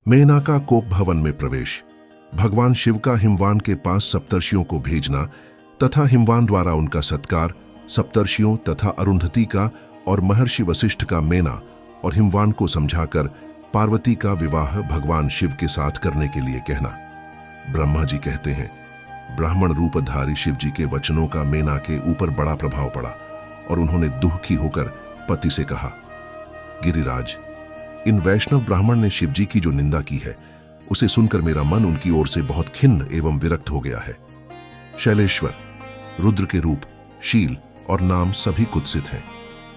मेना का कोप भवन में प्रवेश, भगवान शिव का हिमवान के पास सप्तर्षियों को भेजना तथा हिमवान द्वारा उनका सत्कार, सप्तर्षियों तथा अरुंधति का और महर्षि वशिष्ठ का मेना और हिमवान को समझाकर पार्वती का विवाह भगवान शिव के साथ करने के लिए कहना। ब्रह्मा जी कहते हैं, ब्राह्मण रूपधारी शिव जी के वचनों का मेना के ऊपर बड़ा प्रभाव पड़ा और उन्होंने दुखी होकर पति से कहा, गिरिराज, इन वैष्णव ब्राह्मण ने शिव जी की जो निंदा की है उसे सुनकर मेरा मन उनकी ओर से बहुत खिन्न एवं विरक्त हो गया है। शैलेश्वर, रुद्र के रूप, शील और नाम सभी कुत्सित हैं।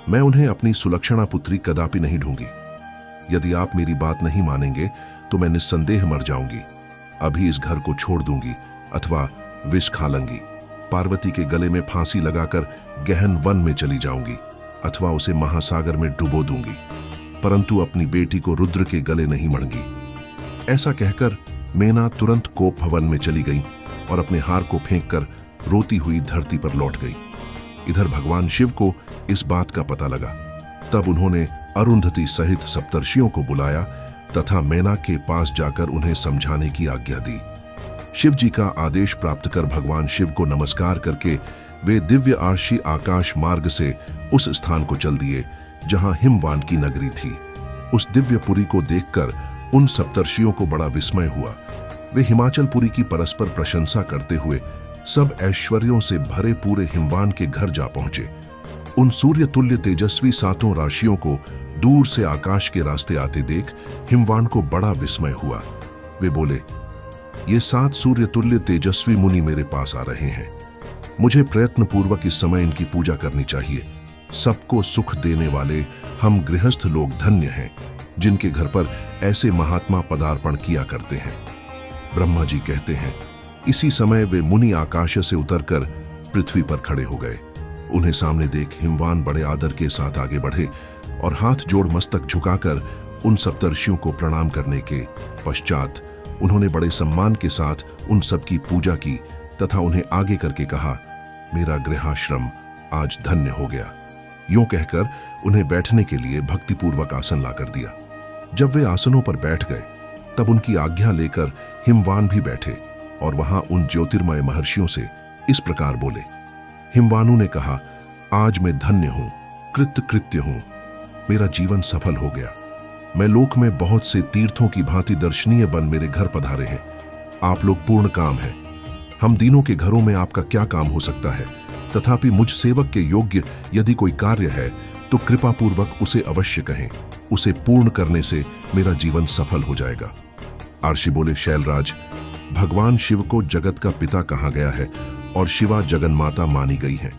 मैं उन्हें अपनी सुलक्षणा पुत्री कदापि नहीं ढूंढूंगी। यदि आप मेरी बात नहीं मानेंगे तो मैं निस्संदेह मर जाऊंगी। अभी इस घर को छोड़ दूंगी अथवा विष खा लूंगी। पार्वती के गले में फांसी लगाकर गहन वन में चली जाऊंगी अथवा उसे महासागर में डुबो दूंगी, परंतु अपनी बेटी को रुद्र के गले नहीं मढ़ूंगी। ऐसा कहकर मेना तुरंत कोप भवन में चली गई और अपने हार को फेंककर रोती हुई धरती पर लौट गई। इधर भगवान शिव को इस बात का पता लगा। तब उन्होंने अरुंधति सहित सप्तर्षियों को बुलाया तथा मेना के पास जाकर उन्हें समझाने की आज्ञा दी। शिव जी का आदेश प्राप्त कर भगवान शिव को नमस्कार करके वे दिव्य आर्षी आकाश मार्ग से उस स्थान को चल दिए जहां हिमवान की नगरी थी। उस दिव्यपुरी को देखकर उन सप्तर्षियों को बड़ा विस्मय हुआ। वे हिमाचलपुरी की परस्पर प्रशंसा करते हुए सब ऐश्वर्यों से भरे पूरे हिमवान के घर जा पहुंचे। उन सूर्य तुल्य तेजस्वी सातों राशियों को दूर से आकाश के रास्ते आते देख हिमवान को बड़ा विस्मय हुआ। वे बोले, ये 7 सूर्य तुल्य तेजस्वी मुनि मेरे पास आ रहे हैं। मुझे प्रयत्न पूर्वक इस समय इनकी पूजा करनी चाहिए। सबको सुख देने वाले हम गृहस्थ लोग धन्य हैं, जिनके घर पर ऐसे महात्मा पदार्पण किया करते हैं। ब्रह्मा जी कहते हैं, इसी समय वे मुनि आकाश से उतरकर पृथ्वी पर खड़े हो गए। उन्हें सामने देख हिमवान बड़े आदर के साथ आगे बढ़े और हाथ जोड़ मस्तक झुकाकर उन सप्तर्षियों को प्रणाम करने के पश्चात उन्होंने बड़े सम्मान के साथ उन सब की पूजा की तथा उन्हें आगे करके कहा, मेरा गृहाश्रम आज धन्य हो गया। यूं कहकर उन्हें बैठने के लिए भक्तिपूर्वक आसन लाकर दिया। जब वे आसनों पर बैठ गए तब उनकी आज्ञा लेकर हिमवान भी बैठे और वहां उन ज्योतिर्मय महर्षियों से इस प्रकार बोले। हिमवानु ने कहा, आज मैं धन्य हूं, कृतकृत्य हूं, मेरा जीवन सफल हो गया। मैं लोक में बहुत से तीर्थों की भांति दर्शनीय बन मेरे घर पधारे हैं। आप लोग पूर्ण काम हैं। हम दीनों के घरों में आपका क्या काम हो सकता है? तथापि मुझ सेवक के योग्य यदि कोई कार्य है तो कृपा पूर्वक उसे अवश्य कहें। उसे पूर्ण करने से मेरा जीवन सफल हो जाएगा। आर्षि बोले, शैलराज, भगवान शिव को जगत का पिता कहा गया है और शिवा जगन माता मानी गई है।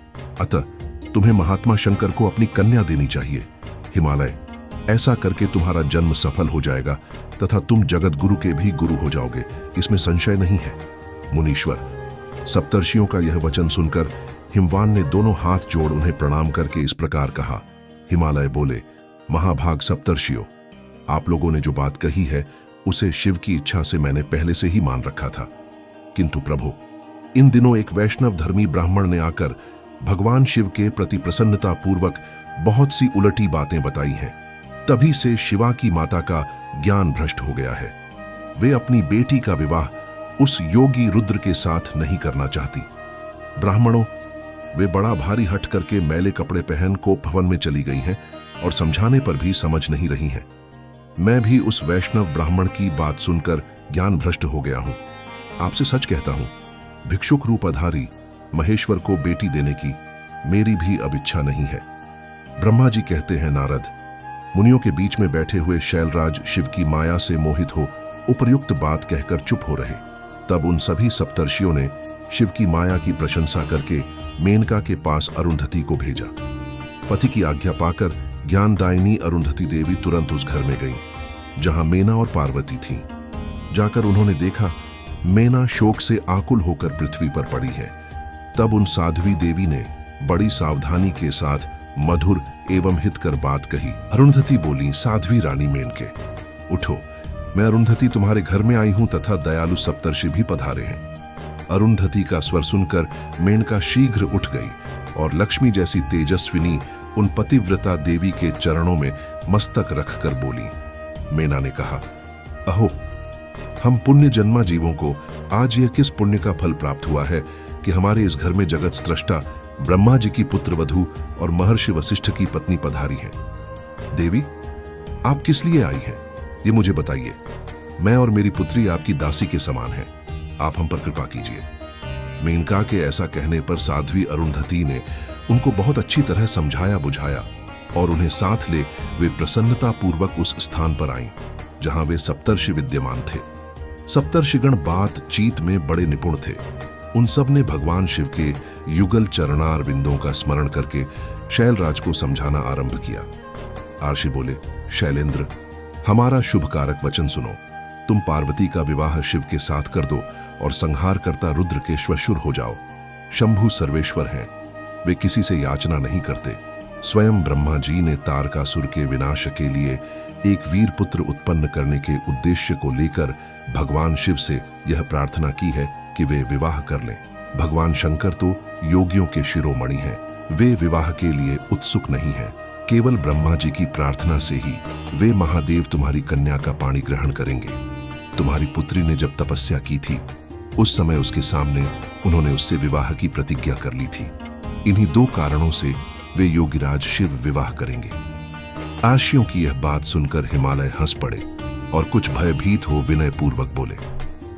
अतः तुम्हें महात्मा शंकर को अपनी कन्या देनी चाहिए। हिमालय, ऐसा करके तुम्हारा जन्म सफल हो जाएगा तथा तुम जगत गुरु के भी गुरु हो जाओगे, इसमें संशय नहीं है। मुनीश्वर, सप्तर्षियों का यह वचन सुनकर हिमवान ने दोनों हाथ जोड़ उन्हें प्रणाम करके इस प्रकार कहा। हिमालय बोले, महाभाग सप्तर्षियों, आप लोगों ने जो बात कही है उसे शिव की इच्छा से मैंने पहले से ही मान रखा था। किंतु प्रभु, इन दिनों एक वैष्णव धर्मी ब्राह्मण ने आकर भगवान शिव के प्रति प्रसन्नता पूर्वक बहुत सी उलटी बातें बताई हैं। तभी से शिवा की माता का ज्ञान भ्रष्ट हो गया है। वे अपनी बेटी का विवाह उस योगी रुद्र के साथ नहीं करना चाहती। ब्राह्मणों, वे बड़ा भारी हट करके मैले कपड़े पहन कोप भवन में चली गई हैं और समझाने पर भी समझ नहीं रही हैं। मैं भी उस वैष्णव ब्राह्मण की बात सुनकर ज्ञान भ्रष्ट हो गया हूं। आपसे सच कहता हूं, भिक्षुक रूपधारी महेश्वर को बेटी देने की मेरी भी अब इच्छा नहीं है। ब्रह्मा जी कहते हैं, नारद, मुनियों के बीच में बैठे हुए शैलराज शिव की माया से मोहित हो उपर्युक्त बात कहकर चुप हो रहे। तब उन सभी सप्तर्षियों ने शिव की माया की प्रशंसा करके मेनका के पास अरुंधति को भेजा। पति की आज्ञा पाकर ज्ञानदायिनी अरुंधति देवी तुरंत उस घर में गई जहां मेना और पार्वती थीं। जाकर उन्होंने देखा मेना शोक से आकुल होकर पृथ्वी पर पड़ी है। तब उन साध्वी देवी ने बड़ी सावधानी के साथ मधुर एवं हितकर बात कही। अरुंधति बोली, साध्वी रानी मेनके, उठो, मैं अरुंधति तुम्हारे घर में आई हूं तथा दयालु सप्तर्षि भी पधारे हैं। अरुंधति का स्वर सुनकर मेनका शीघ्र उठ गई और लक्ष्मी जैसी तेजस्विनी उन पतिव्रता देवी के चरणों में मस्तक रखकर बोली। मेना ने कहा, अहो, हम पुण्य जन्मा जीवों को आज यह किस पुण्य का फल प्राप्त हुआ है कि हमारे इस घर में जगत स्रष्टा ब्रह्मा जी की पुत्र वधू और महर्षि वशिष्ठ की पत्नी पधारी हैं। देवी, आप किस लिए आई हैं, ये मुझे बताइए। मैं और मेरी पुत्री आपकी दासी के समान हैं, आप हम पर कृपा कीजिए। मेनका के ऐसा कहने पर साध्वी अरुंधति ने उनको बहुत अच्छी तरह समझाया बुझाया और उन्हें साथ ले वे प्रसन्नता पूर्वक उस स्थान पर आईं जहां वे सप्तर्षि विद्यमान थे। सप्तर्षिगण बातचीत में बड़े निपुण थे। उन सब ने भगवान शिव के युगल चरणार बिंदों का स्मरण करके शैलराज को समझाना आरंभ किया। आर्षि बोले, शैलेंद्र, हमारा शुभ कारक वचन सुनो। तुम पार्वती का विवाह शिव के साथ कर दो और संहार करता रुद्र के श्वशुर हो जाओ। शंभु सर्वेश्वर हैं, वे किसी से याचना नहीं करते। स्वयं ब्रह्मा जी ने तारकासुर के विनाश के लिए एक वीर पुत्र उत्पन्न करने के उद्देश्य को लेकर भगवान शिव से यह प्रार्थना की है कि वे विवाह कर लें। भगवान शंकर तो योगियों के शिरोमणि हैं, वे विवाह के लिए उत्सुक नहीं हैं। केवल ब्रह्मा जी की प्रार्थना से ही वे महादेव तुम्हारी कन्या का पाणी ग्रहण करेंगे। तुम्हारी पुत्री ने जब तपस्या की थी उस समय उसके सामने उन्होंने उससे विवाह की प्रतिज्ञा कर ली थी। इन्हीं दो कारणों से वे योगिराज शिव विवाह करेंगे। आर्षियों की यह बात सुनकर हिमालय हंस पड़े और कुछ भयभीत हो विनय पूर्वक बोले।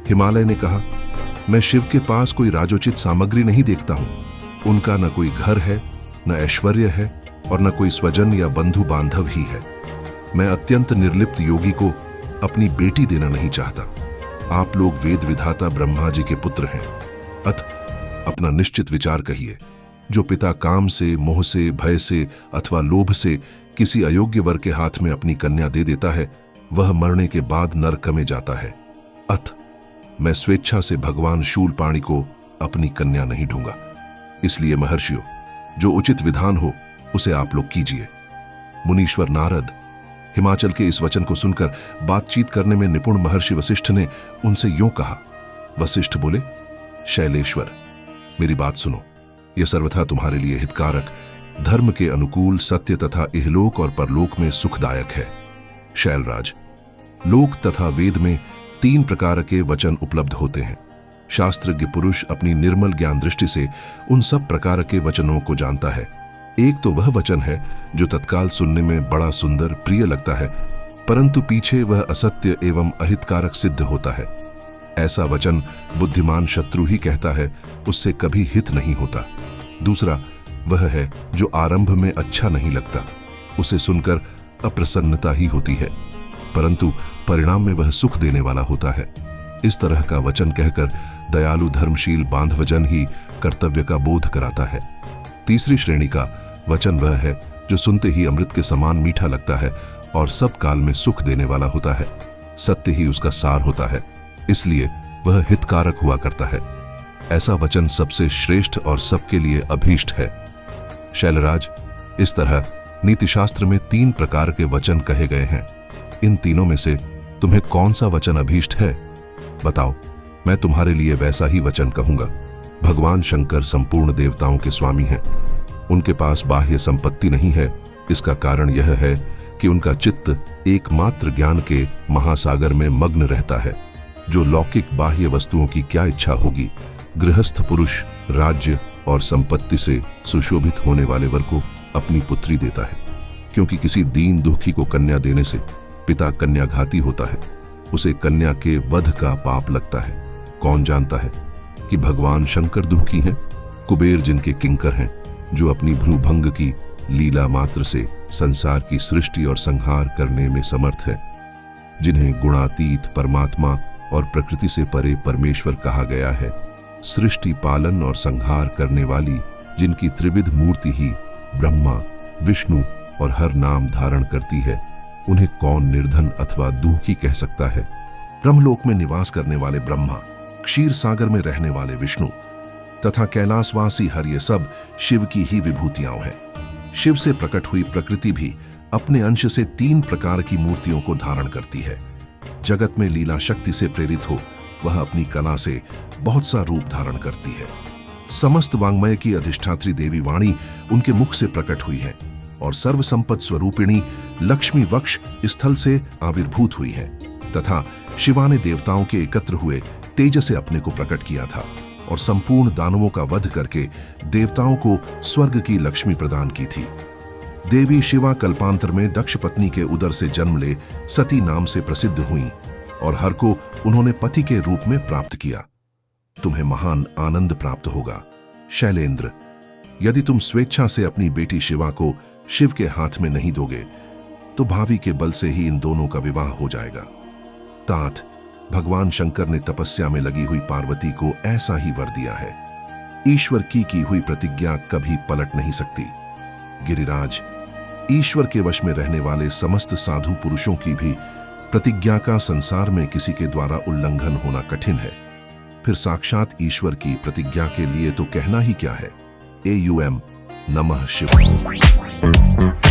हिमालय ने कहा, मैं शिव के पास कोई राजोचित सामग्री नहीं देखता हूं। उनका न कोई घर है, न ऐश्वर्य है और न कोई स्वजन या बंधु बांधव ही है। मैं अत्यंत निर्लिप्त योगी को अपनी बेटी देना नहीं चाहता। आप लोग वेद विधाता ब्रह्मा जी के पुत्र हैं, अतः अपना निश्चित विचार कहिए। जो पिता काम से, मोह से, भय से अथवा लोभ से किसी अयोग्य वर के हाथ में अपनी कन्या दे देता है, वह मरने के बाद नरक में जाता है। अतः मैं स्वेच्छा से भगवान शूलपाणी को अपनी कन्या नहीं दूंगा। इसलिए महर्षियों, जो उचित विधान हो उसे आप लोग कीजिए। मुनीश्वर नारद, हिमाचल के इस वचन को सुनकर बातचीत करने में निपुण महर्षि वशिष्ठ ने उनसे यूं कहा। वशिष्ठ बोले, शैलेश्वर, मेरी बात सुनो। यह सर्वथा तुम्हारे लिए हितकारक, धर्म के अनुकूल, सत्य तथा इहलोक और परलोक में सुखदायक है। शैलराज, लोक तथा वेद में 3 प्रकार के वचन उपलब्ध होते हैं। शास्त्रज्ञ पुरुष अपनी निर्मल ज्ञान दृष्टि से उन सब प्रकार के वचनों को जानता है। एक तो वह वचन है जो तत्काल सुनने में बड़ा सुंदर प्रिय लगता है, परंतु पीछे वह असत्य एवं अहितकारक सिद्ध होता है। ऐसा वचन बुद्धिमान शत्रु ही कहता है, उससे कभी हित नहीं होता। दूसरा वह है जो आरंभ में अच्छा नहीं लगता, उसे सुनकर अप्रसन्नता ही होती है, परंतु परिणाम में वह सुख देने वाला होता है। इस तरह का वचन कहकर दयालु धर्मशील बांधवजन ही कर्तव्य का बोध कराता है। तीसरी श्रेणी का वचन वह है जो सुनते ही अमृत के समान मीठा लगता है और सब काल में सुख देने वाला होता है। सत्य ही उसका सार होता है, इसलिए वह हितकारक हुआ करता है। ऐसा वचन सबसे श्रेष्ठ और सबके लिए अभीष्ट है। शैलराज, इस तरह नीतिशास्त्र में 3 प्रकार के वचन कहे गए हैं। इन तीनों में से तुम्हें कौन सा वचन अभीष्ट है, बताओ, मैं तुम्हारे लिए वैसा ही वचन कहूंगा। भगवान शंकर संपूर्ण देवताओं के स्वामी हैं। उनके पास बाह्य संपत्ति नहीं है। इसका कारण यह है कि उनका चित्त एकमात्र ज्ञान के महासागर में मग्न रहता है। जो लौकिक बाह्य वस्तुओं की क्या इच्छा होगी, गृहस्थ पुरुष राज्य और संपत्ति से सुशोभित होने वाले वर को अपनी पुत्री देता है, क्योंकि किसी दीन दुखी को कन्या देने से पिता कन्याघाती होता है, उसे कन्या के वध का पाप लगता है। कौन जानता है कि भगवान शंकर दुखी हैं, कुबेर जिनके किंकर हैं, जो अपनी भ्रूभंग की लीला मात्र से संसार की सृष्टि और संहार करने में समर्थ है, जिन्हें गुणातीत परमात्मा और प्रकृति से परे परमेश्वर कहा गया है, सृष्टि पालन और संहार करने वाली जिनकी त्रिविध मूर्ति ही ब्रह्मा, विष्णु और हर नाम धारण करती है, उन्हें कौन निर्धन अथवा दुखी कह सकता है। ब्रह्मलोक में निवास करने वाले ब्रह्मा, क्षीर सागर में रहने वाले विष्णु तथा कैलाशवासी हर, ये सब शिव की ही विभूतियां हैं। शिव से प्रकट हुई प्रकृति भी अपने अंश से 3 प्रकार की मूर्तियों को धारण करती है। जगत में लीला शक्ति से प्रेरित हो वह अपनी कला से बहुत सा रूप धारण करती है। समस्त वांग्मय की अधिष्ठात्री देवी वाणी उनके मुख से प्रकट हुई है और सर्व संपद स्वरूपिणी लक्ष्मी वक्ष स्थल से आविर्भूत हुई है। तथा शिवा ने देवताओं के एकत्र हुए तेज से अपने को प्रकट किया था और संपूर्ण दानवों का वध करके देवताओं को स्वर्ग की लक्ष्मी प्रदान की थी। देवी शिवा कल्पांतर में दक्ष पत्नी के उदर से जन्म ले सती नाम से प्रसिद्ध हुई और हर को उन्होंने पति के रूप में प्राप्त किया। तुम्हें महान आनंद प्राप्त होगा शैलेंद्र, यदि तुम स्वेच्छा से अपनी बेटी शिवा को शिव के हाथ में नहीं दोगे तो भावी के बल से ही इन दोनों का विवाह हो जाएगा। तात, भगवान शंकर ने तपस्या में लगी हुई पार्वती को ऐसा ही वर दिया है। ईश्वर की हुई प्रतिज्ञा कभी पलट नहीं सकती। गिरिराज, ईश्वर के वश में रहने वाले समस्त साधु पुरुषों की भी प्रतिज्ञा का संसार में किसी के द्वारा उल्लंघन होना कठिन है, फिर साक्षात ईश्वर की प्रतिज्ञा के लिए तो कहना ही क्या है। AUM नमः शिवाय।